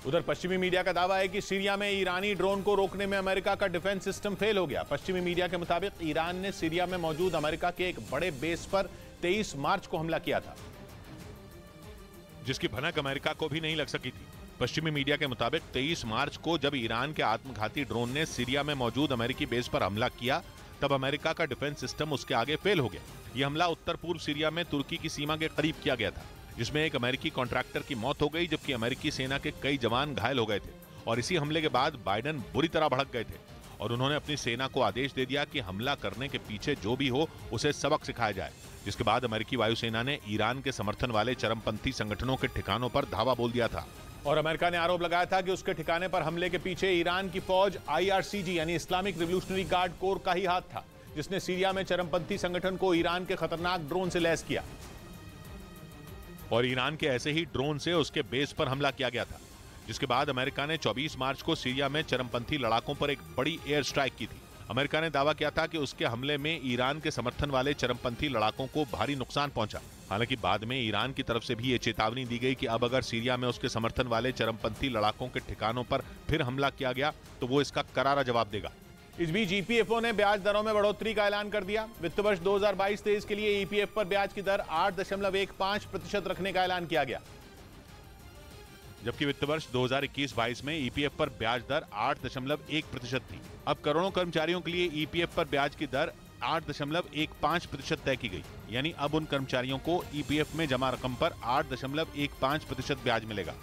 उधर पश्चिमी मीडिया का दावा है कि सीरिया में ईरानी ड्रोन को रोकने में अमेरिका का डिफेंस सिस्टम फेल हो गया। पश्चिमी मीडिया के मुताबिक ईरान ने सीरिया में मौजूद अमेरिका के एक बड़े बेस पर 23 मार्च को हमला किया था, जिसकी भनक अमेरिका को भी नहीं लग सकी थी। पश्चिमी मीडिया के मुताबिक 23 मार्च को जब ईरान के आत्मघाती ड्रोन ने सीरिया में मौजूद अमेरिकी बेस पर हमला किया, तब अमेरिका का डिफेंस सिस्टम उसके आगे फेल हो गया। यह हमला उत्तर पूर्व सीरिया में तुर्की की सीमा के करीब किया गया था, जिसमें एक अमेरिकी कॉन्ट्रैक्टर की मौत हो गई, जबकि अमेरिकी सेना के कई जवान घायल हो गए थे। और इसी हमले के बाद बाइडेन बुरी तरह भड़क गए थे और उन्होंने अपनी सेना को आदेश दे दिया कि हमला करने के पीछे जो भी हो उसे सबक सिखाया जाए। जिसके बाद अमेरिकी वायुसेना ने ईरान के समर्थन वाले चरमपंथी संगठनों के ठिकानों पर धावा बोल दिया था। और अमेरिका ने आरोप लगाया था कि उसके ठिकाने पर हमले के पीछे ईरान की फौज IRCG यानी इस्लामिक रिवॉल्यूशनरी गार्ड कोर का ही हाथ था, जिसने सीरिया में चरमपंथी संगठन को ईरान के खतरनाक ड्रोन से लैस किया। और ईरान के ऐसे ही ड्रोन से उसके बेस पर हमला किया गया था, जिसके बाद अमेरिका ने 24 मार्च को सीरिया में चरमपंथी लड़ाकों पर एक बड़ी एयर स्ट्राइक की थी। अमेरिका ने दावा किया था कि उसके हमले में ईरान के समर्थन वाले चरमपंथी लड़ाकों को भारी नुकसान पहुंचा। हालांकि बाद में ईरान की तरफ से भी ये चेतावनी दी गई कि अब अगर सीरिया में उसके समर्थन वाले चरमपंथी लड़ाकों के ठिकानों पर फिर हमला किया गया तो वो इसका करारा जवाब देगा। इस बीच EPFO ने ब्याज दरों में बढ़ोतरी का ऐलान कर दिया। वित्त वर्ष 2022-23 के लिए EPF पर ब्याज की दर 8.15% रखने का ऐलान किया गया, जबकि वित्त वर्ष 2021-22 में EPF पर ब्याज दर 8.1% थी। अब करोड़ों कर्मचारियों के लिए EPF पर ब्याज की दर 8.15% तय की गई, यानी अब उन कर्मचारियों को EPF में जमा रकम पर 8.15% ब्याज मिलेगा।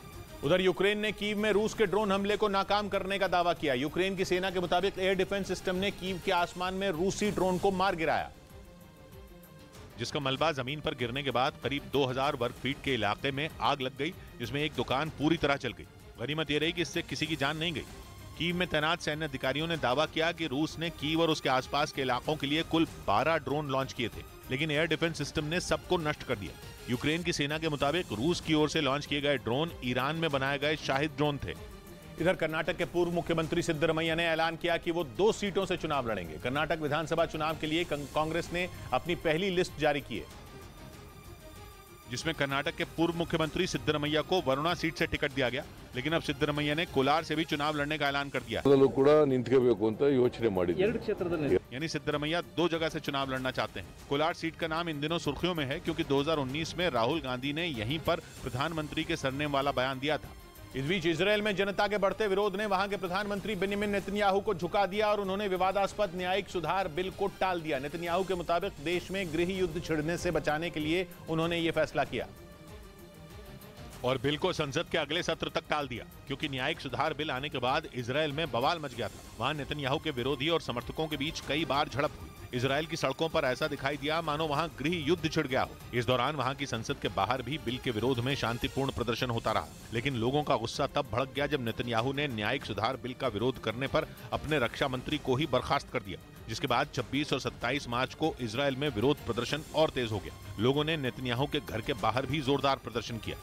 उधर यूक्रेन ने कीव में रूस के ड्रोन हमले को नाकाम करने का दावा किया। यूक्रेन की सेना के मुताबिक एयर डिफेंस सिस्टम ने कीव के आसमान में रूसी ड्रोन को मार गिराया, जिसका मलबा जमीन पर गिरने के बाद करीब 2000 वर्ग फीट के इलाके में आग लग गई, जिसमें एक दुकान पूरी तरह जल गई। गनीमत यह रही कि इससे किसी की जान नहीं गई। कीव में तैनात सैन्य अधिकारियों ने दावा किया कि रूस ने कीव और उसके आसपास के इलाकों के लिए कुल 12 ड्रोन लॉन्च किए थे, लेकिन एयर डिफेंस सिस्टम ने सबको नष्ट कर दिया। यूक्रेन की सेना के मुताबिक रूस की ओर से लॉन्च किए गए ड्रोन ईरान में बनाए गए शाहिद ड्रोन थे। इधर कर्नाटक के पूर्व मुख्यमंत्री सिद्धरमैया ने ऐलान किया कि वो 2 सीटों से चुनाव लड़ेंगे। कर्नाटक विधानसभा चुनाव के लिए कांग्रेस ने अपनी पहली लिस्ट जारी की है, जिसमें कर्नाटक के पूर्व मुख्यमंत्री सिद्धरमैया को वरुणा सीट से टिकट दिया गया, लेकिन अब सिद्धरमैया ने कोलार से भी चुनाव लड़ने का ऐलान कर दिया। यानी सिद्धरमैया 2 जगह से चुनाव लड़ना चाहते हैं। कोलार सीट का नाम इन दिनों सुर्खियों में है, क्योंकि 2019 में राहुल गांधी ने यहीं पर प्रधानमंत्री के सरनेम वाला बयान दिया था। इस बीच इजरायल में जनता के बढ़ते विरोध ने वहां के प्रधानमंत्री बेंजामिन नेतन्याहू को झुका दिया और उन्होंने विवादास्पद न्यायिक सुधार बिल को टाल दिया। नेतन्याहू के मुताबिक देश में गृह युद्ध छिड़ने से बचाने के लिए उन्होंने ये फैसला किया और बिल को संसद के अगले सत्र तक टाल दिया, क्योंकि न्यायिक सुधार बिल आने के बाद इजरायल में बवाल मच गया था। वहां नेतन्याहू के विरोधी और समर्थकों के बीच कई बार झड़प हुई। इजरायल की सड़कों पर ऐसा दिखाई दिया मानो वहां गृह युद्ध छिड़ गया हो। इस दौरान वहां की संसद के बाहर भी बिल के विरोध में शांतिपूर्ण प्रदर्शन होता रहा, लेकिन लोगों का गुस्सा तब भड़क गया जब नेतन्याहू ने न्यायिक सुधार बिल का विरोध करने पर अपने रक्षा मंत्री को ही बर्खास्त कर दिया, जिसके बाद 26 और 27 मार्च को इजरायल में विरोध प्रदर्शन और तेज हो गया। लोगों ने नेतन्याहू के घर के बाहर भी जोरदार प्रदर्शन किया।